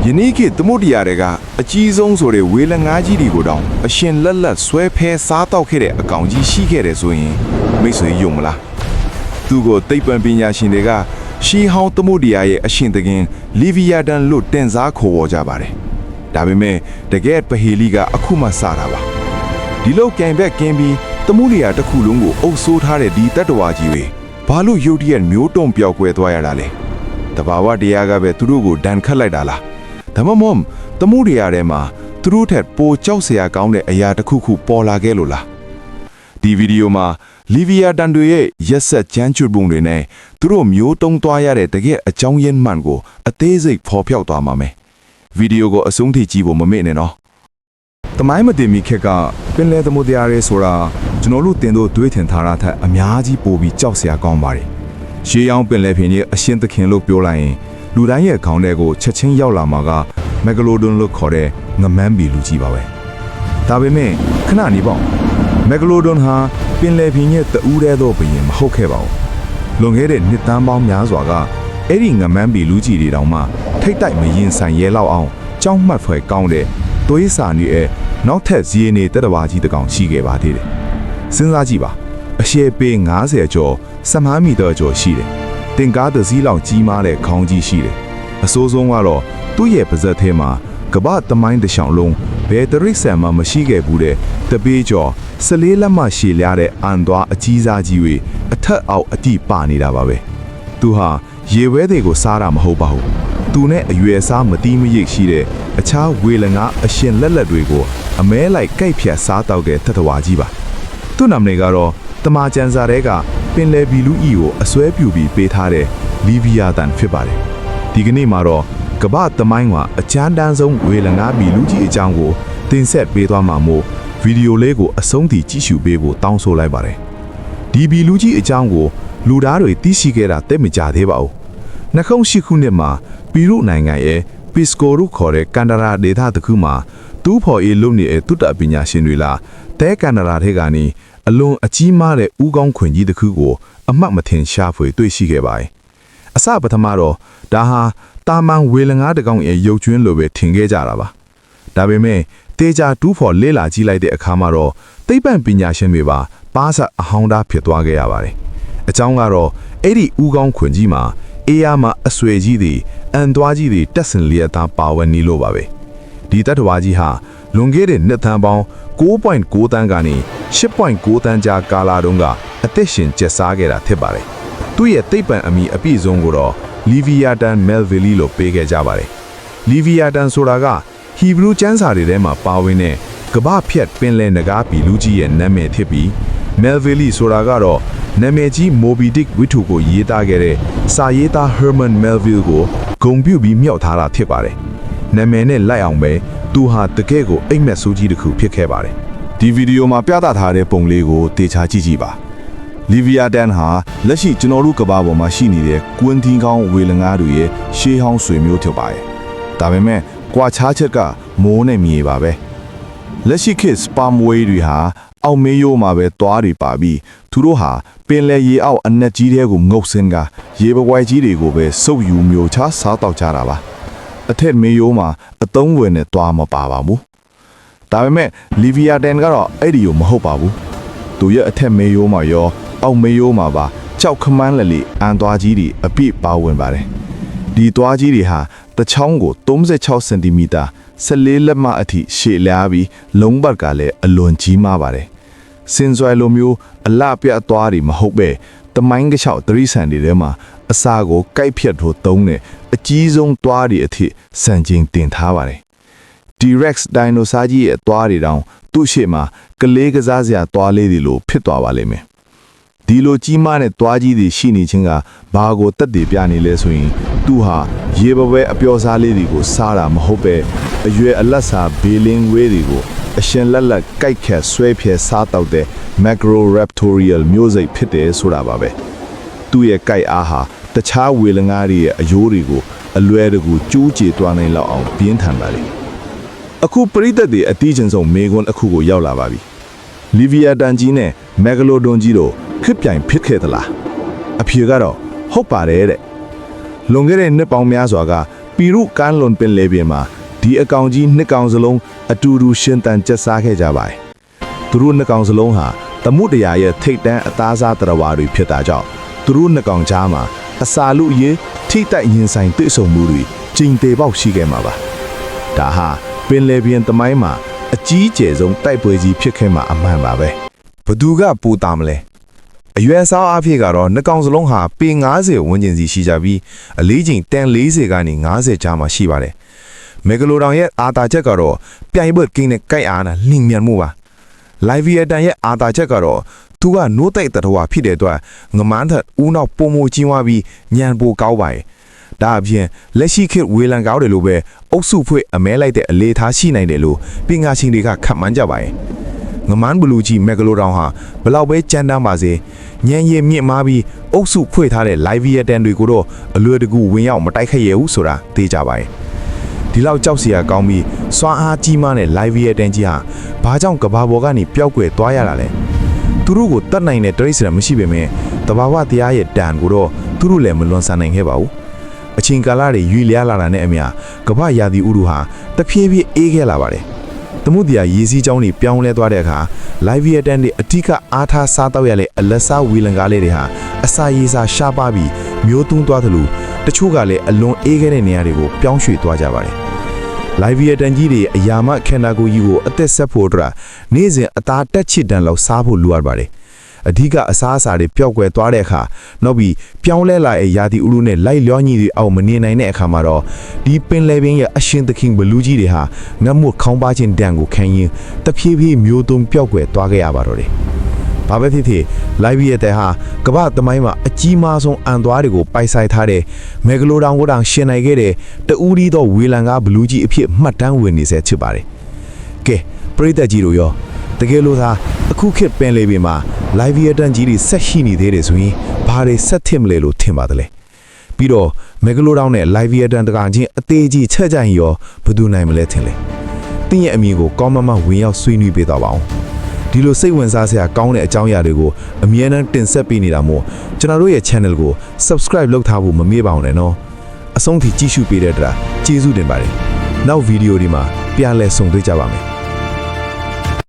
ယနေ့ခေတ်သမုဒ္ဒရာတွေကအကြီးဆုံးဆိုတဲ့ဝေလငါးကြီးတွေကိုတောင်အရှင်လက်လက်ဆွဲဖဲစားတောက်ခဲ့တဲ့အကောင်ကြီးရှိခဲ့တယ်ဆိုရင်မိတ်ဆွေယုံမလားသူကိုသိပ္ပံပညာရှင်တွေကရှီဟောင်းသမုဒ္ဒရာရဲ့အရှင်သခင်လီဗီယာဒန်လို့တင်စားခေါ်ဝေါ်ကြပါတယ်ဒါပေမဲ့တကယ်ပဟေလီကအခုမှစတာပါဒီလိုကံဘက်ကင်းပြီးသမုဒ္ဒရာတစ်ခုလုံးကိုအုပ်ဆိုးထားတဲ့ဒီတတ္တဝါကြီးတွေဘာလို့ရုတ်တရက်မျိုးတုံပြောက်ကွယ်သွားရတာလဲတဘာဝတရားကပဲသူတို့ကိုဒဏ်ခတ်လိုက်တာလားဒါမှမဟုတ်သမုဒ္ဒရာထဲမှာသူတို့ထက်ပိုကြောက်စရာကောင်းတဲ့အရာတစ်ခုခုပေါ်လာခဲ့လို့လားဒီဗီဒီယိုမှာလီဗီယာဒန်တွေရဲ့ရက်ဆက်ကြမ်းကြုတ်ပုံတွေနဲ့သူတို့မျိုးတုံးသွားရတဲ့တကယ်အကြောင်းရင်းမှန်ကိုအသေးစိတ်ဖော်ပြသွားမှာမယ်ဗီဒီယိုကိုအဆုံးထိကြည့်ဖို့မမေ့နဲ့နော်တမိုင်းမတင်မီခက်ကပင်လယ်သမုဒ္ဒရာရဲဆိုတာကျွန်တော်တို့တင်တို့တွေးထင်ထားတာထက်အများကြီးပိုပြီးကြောက်စရာကောင်းပါတယ်ရှေးရောင်းပင်လယ်ပြင်ရဲ့အရှင်သခင်လို့ပြောလိုက်ရင်လူတိုင်းရဲ့ခေါင်းထဲကိုချက်ချင်းရောက်လာမှာကမက်ဂလိုဒွန်လို့ခေါ်တဲ့ငမန်းဘီလူကြီးပါပဲဒါပေမဲ့ခဏနေပေါ့မက်ဂလိုဒွန်ဟာပင်လယ်ပြင်ရဲ့တအူးတဲသောဘုရင်မဟုတ်ခဲ့ပါဘူးလွန်ခဲ့တဲ့နှစ်တန်းပေါင်းများစွာကအဲ့ဒီငမန်းဘီလူကြီးတွေတောင်မှထိတ်တိုက်မရင်ဆိုင်ရဲလောက်အောင်ကြောက်မှတ်ဖွယ်ကောင်းတဲ့သွေးစာနေရဲ့နောက်ထပ်ဇီးနေတက်တဝါကြီးတစ်ကောင်ရှိခဲ့ပါသေးတယ်စဉ်းစားကြည့်ပါအရှေ့ပေ90ကျော်15မီတာကျော်ရှိတယ်တင်ကားတစ်စီးလောက်ကြီးမားတဲ့ခေါင်းကြီးရှိတယ်အဆိုးဆုံးကတော့သူ့ရဲ့ပါဇက်ထဲမှာကမ္ဘာသမိုင်းတစ်ချောင်းလုံးဘယ်တရိษံမှမရှိခဲ့ဘူးတဲ့တပေးကျော်14လက်မှရှည်လျားတဲ့အန်သွားအကြီးစားကြီးတွေအထက်အောက်အတိပနေတာပါပဲသူဟာရေဝဲတွေကိုစားတာမဟုတ်ပါဘူးသူနဲ့အရွယ်စားမတီးမရိပ်ရှိတဲ့အခြားဝေလငါအရှင်လက်လက်တွေကိုအမဲလိုက်ကြိုက်ဖြတ်စားတောက်တဲ့ထထဝါကြီးပါသူ့နာမည်ကတော့တမာကျန်စာတဲကပင်လယ်ဘီလူအီကိုအစွဲပြူပြီးပေးထားတဲ့လီဗီယာတန်ဖြစ်ပါတယ်ဒီကနေ့မှာတော့ကမ္ဘာသမိုင်းကအချမ်းတန်းဆုံးဝေလငါဘီလူကြီးအကြောင်းကိုတင်ဆက်ပေးသွားမှာမို့ဗီဒီယိုလေးကိုအဆုံးထိကြည့်ရှုပေးဖို့တောင်းဆိုလိုက်ပါတယ်ဒီဘီလူကြီးအကြောင်းကိုလူသားတွေသိရှိခဲ့တာသိမကြသေးပါဘူး2008ခုနှစ်မှာပီရုနိုင်ငံရဲ့ပစ်ကိုရုခေါ်တဲ့ကန်ဒါရာဒေသတစ်ခုမှာတူးဖော်ရေးလုပ်နေတဲ့သုတပညာရှင်တွေလာတဲကန်ဒါရာထဲကနေအလွန်အကြီးမားတဲ့ဥကောင်းခွင်ကြီးတစ်ခုကိုအမှတ်မထင်ရှားဖွယ်တွေ့ရှိခဲ့ပါတယ်အစပထမတော့ဒါဟာတာမန်ဝေလငါးတကောင်ရဲ့ရုပ်ကျွင်းလိုပဲထင်ခဲ့ကြတာပါဒါပေမဲ့တေချာတူးဖော်လေ့လာကြည့်လိုက်တဲ့အခါမှာတော့သိပ္ပံပညာရှင်တွေပါပါးစပ်အဟောင်းသားဖြစ်သွားခဲ့ရပါတယ်အကြောင်းကတော့အဲ့ဒီဥကောင်းခွင်ကြီးမှာအေးရမှာအဆွေကြီးတွေအန်သွားကြီးတွေတက်ဆင်လျက်သားပါဝင်နေလို့ပါပဲဒီတတ္တဝါကြီးဟာလွန်ခဲ့တဲ့နှစ်သန်းပေါင်း 9.9 တန်းကနေ 8.9 တန်းကြာကာလတုန်းကအသက်ရှင်ကျက်စားခဲ့တာဖြစ်ပါတယ်သူ့ရဲ့သိပ္ပံအမည်အပြည့်စုံကိုတော့လီဗီယာတန်မဲလ်ဗီလီလို့ပေးခဲ့ကြပါတယ်လီဗီယာတန်ဆိုတာကဟီဘရူးကျမ်းစာတွေထဲမှာပါဝင်တဲ့ကမ္ဘာဖြတ်ပင်လယ်နဂါးဘီလူကြီးရဲ့နာမည်ဖြစ်ပြီးမဲလ်ဗီလီဆိုတာကတော့နာမည်ကြီးမိုဘီဒစ်ဝိထုကိုရေးသားခဲ့တဲ့စာရေးသားဟာမန်မဲလ်ဗီလ်ကိုဂုဏ်ပြုပြီးမြောက်ထားတာဖြစ်ပါတယ်နာမည်နဲ့လိုက်အောင်ပဲသူဟာတကယ်ကိုအိမ်မက်ဆိုးကြီးတစ်ခုဖြစ်ခဲ့ပါတယ်ဒီဗီဒီယိုမှာပြသထားတဲ့ပုံလေးကိုတေချာကြည့်ကြည့်ပါလီဗီယာဒန်ဟာလက်ရှိကျွန်တော်တို့ကမ္ဘာပေါ်မှာရှိနေတဲ့ကွန်းတင်းကောင်းဝေလငါးတွေရဲ့ရှေးဟောင်းဆွေမျိုးဖြစ်ပါတယ်ဒါပေမဲ့ကွာခြားချက်ကမိုးနဲ့မြေပါပဲလက်ရှိခေတ်စပါမဝေးတွေဟာအောက်မေးရိုးမှာပဲသွားတွေပါပြီးသူတို့ဟာပင်လယ်ရေအောက်အနက်ကြီးတွေကိုငုပ်ဆင်းကရေပဝိုင်ကြီးတွေကိုပဲစုပ်ယူမျိုးချစားတောက်ကြတာပါအထက်မေးရိုးမှာအသုံးဝင်နဲ့သွားမပါပါဘူးဒါပေမဲ့လီဗီယာဒန်ကတော့အဲ့ဒီကိုမဟုတ်ပါဘူးသူရဲ့အထက်မေးရိုးမှာရောအောက်မေးရိုးမှာပါကြောက်ခမန်းလက်လေးအန်သွားကြီးတွေအပြည့်ပါဝင်ပါတယ်ဒီသွားကြီးတွေဟာတချောင်းကို36စင်တီမီတာ14လက်မအထိရှည်လျားပြီးလုံးပတ်ကလည်းအလွန်ကြီးမားပါတယ်စင်စွဲလိုမျိုးအလှပြတ်သွားတွေမဟုတ်ပဲတမိုင်းကချောက်သတိဆန်တွေထဲမှာအစာကိုကိုက်ဖြတ်ထိုးသုံးတဲ့အကြီးဆုံးသွားတွေအထိစံချိန်တင်ထားပါတယ်T-Rex ဒိုင်နိုဆာကြီးရဲ့သွားတွေတောင်သူ့ရှေ့မှာကလေးကစားစရာသွားလေးတွေလိုဖြစ်သွားပါလိမ့်မယ်ဒီလိုကြီးမားတဲ့သွားကြီးတွေရှိနေခြင်းကဘာကိုတက်တည်ပြနေလဲဆိုရင်သူဟာရေပပဲအပျော်စားလေးတွေကိုစားတာမဟုတ်ပဲအရွယ်အလတ်စားဘေးလင်းဝေးတွေကိုအရှင်လက်လက်ကြိုက်ခတ်ဆွဲဖြဲစားတောက်တဲ့ Macroraptorial မျိုးစိတ်ဖြစ်တယ်ဆိုတာပါပဲသူ့ရဲ့ကြိုက်အားဟာတခြားဝေလငါးတွေရဲ့အယိုးတွေကိုအလွယ်တကူကျူးကျေသွားနိုင်လောက်အောင်ပြင်းထန်ပါလေအခုပရိသတ်တွေအတီးချင်ဆုံးမေကွန်းအခုကိုရောက်လာပါပြီလီဗီယာတန်ကြီးနဲ့မက်ဂလိုဒွန်ကြီးတို့ခစ်ပြိုင်ဖြစ်ခဲ့သလားအဖြေကတော့ဟုတ်ပါတယ်တဲ့လွန်ခဲ့တဲ့နှစ်ပေါင်းများစွာက ပီရုကန်လွန်ပင်လေပြင်မှာဒီအကောင်ကြီးနှစ်ကောင်စလုံးအတူတူရှင်တန်ကျက်စားခဲ့ကြပါတယ်သူတို့နှစ်ကောင်စလုံးဟာတမှုတရားရဲ့ထိတ်တန်းအသားစားတရားဝါတွေဖြစ်တာကြောင့်သူတို့နှစ်ကောင်ကြားမှာအစာလူရေးထိတိုက်ရင်ဆိုင်တွေ့ဆုံမှုတွေကျင်းသေးပေါက်ရှိခဲ့မှာပါဒါဟာပင်လေပြင်သမိုင်းမှာအကြီးကျယ်ဆုံးတိုက်ပွဲကြီးဖြစ်ခဲ့မှာအမှန်ပါပဲဘသူကပူတာမလဲအရွယ်စားအဖြစ်ကတော့နှစ်ကောင်စလုံးဟာပေ90ဝန်းကျင်စီရှိကြပြီးအလေးချိန်တန်40ကနေ90ကြားမှာရှိပါတယ်မေဂလိုတောင်ရဲ့အာတာချက်ကတော့ပြိုင်ဘက်ကင်းနဲ့ကြိုက်အားနဲ့လင်းမြန်မှုပါလိုက်ဗီယတန်ရဲ့အာတာချက်ကတော့သူကနိုးတိုက်တတော်ဖြစ်တဲ့အတွက်ငမန်းထဦးနောက်ပုံမကြီးဝါပြီးညံပိုကောက်ပါတယ်ဒါအပြင်လက်ရှိခေတ်ဝေလံကောက်တယ်လို့ပဲအုပ်စုဖွဲ့အမဲလိုက်တဲ့အလေးထားရှိနိုင်တယ်လို့ပညာရှင်တွေကခန့်မှန်းကြပါတယ်ငမန်းဘလူးကြီးမက်ဂလိုတောင်ဟာဘလောက်ပဲကြမ်းတမ်းပါစေညံရည်မြင့်မားပြီးအုပ်စုဖွဲ့ထားတဲ့ live vietnam တွေကိုတော့အလွယ်တကူဝင်ရောက်မတိုက်ခတ်ရဘူးဆိုတာသိကြပါတယ်ဒီလောက်ကြောက်စရာကောင်းပြီးစွမ်းအားကြီးမားတဲ့ live vietnam ကြီးဟာဘာကြောင့်ကဘာပေါ်ကနေပျောက်ကွယ်သွားရတာလဲသူတို့ကိုတတ်နိုင်တဲ့တရိစ္ဆာန်မရှိပေမဲ့တဘာဝတရားရဲ့တန်ကိုတော့သူတို့လည်းမလွန်ဆန်နိုင်ခဲ့ပါဘူးအချိန်ကာလတွေရွေလျားလာတာနဲ့အမျှကမ္ဘာရာသီဥတုဟာတဖြည်းဖြည်းအေးခဲ့လာပါတယ်။သမုဒ္ဒရာရေစီးကြောင်းတွေပြောင်းလဲသွားတဲ့အခါ live vietnam တွေအထူးအားထားစားတော့ရတဲ့အလက်စားဝီလံကားလေးတွေဟာအစာရေစာရှားပါပြီးမျိုးသွန်းသွားသလိုတချို့ကလည်းအလွန်အေးခဲ့တဲ့နေရာတွေကိုပြောင်းရွှေ့သွားကြပါတယ်။ live vietnam ကြီးတွေအယာမခန္ဓာကိုယ်ကြီးကိုအသက်ဆက်ဖို့အတွက်နေ့စဉ်အသားတက်ချစ်တန်လောက်စားဖို့လိုအပ်ပါတယ်။အဓိကအစားအစာတွေပျောက်ကွယ်သွားတဲ့အခါနောက်ပြီးပြောင်းလဲလာတဲ့ရာသီဥတုနဲ့လိုက်လျောညီတွေအောင်မနေနိုင်တဲ့အခါမှာတော့ဒီပင်လယ်ပြင်ရဲ့အရှင်သခင်ဘလူးကြီးတွေဟာငတ်မွတ်ခေါင်းပါခြင်းတန်ကိုခံရင်တဖြည်းဖြည်းမျိုးသွန်းပျောက်ကွယ်သွားခဲ့ရပါတော့တယ်။ဘာပဲဖြစ်ဖြစ် live ရဲ့တဲ့ဟာကမ္ဘာသမိုင်းမှာအကြီးမားဆုံးအန်သွားတွေကိုပိုက်ဆိုင်ထားတဲ့မက်ဂလိုတောင်ကိုတောင်ရှင်နိုင်ခဲ့တဲ့တူးရီသောဝေလံကားဘလူးကြီးအဖြစ်မှတ်တမ်းဝင်နေစေချစ်ပါတယ်။ကဲပရိသတ်ကြီးတို့ရောတကယ်လို့သာအခုခေတ်ပင်လေပြင်မှာ live vietnam ကြီးတွေဆက်ရှိနေသေးတယ်ဆိုရင်ဘာတွေဆက်ထင်မလဲလို့ထင်ပါတယ်လေပြီးတော့မက်ဂလိုတောင်နဲ့ live vietnam တကောင်ချင်းအသေးကြီးချက်ကြရင်ရောဘယ်သူနိုင်မလဲထင်လဲတင်းရဲ့အမြင်ကိုကောင်းမမဝင်ရောက်ဆွေးနွေးပေးတော့ပါအောင်ဒီလိုစိတ်ဝင်စားစရာကောင်းတဲ့အကြောင်းအရာတွေကိုအမြဲတမ်းတင်ဆက်ပေးနေတာမို့ကျွန်တော်တို့ရဲ့ channel ကို subscribe လုပ်ထားဖို့မမေ့ပါအောင်နဲ့နော်အဆုံးထိကြည့်ရှုပေးတဲ့အတွက်ကျေးဇူးတင်ပါတယ်နောက်ဗီဒီယိုဒီမှာပြန်လည်ဆုံတွေ့ကြပါမယ်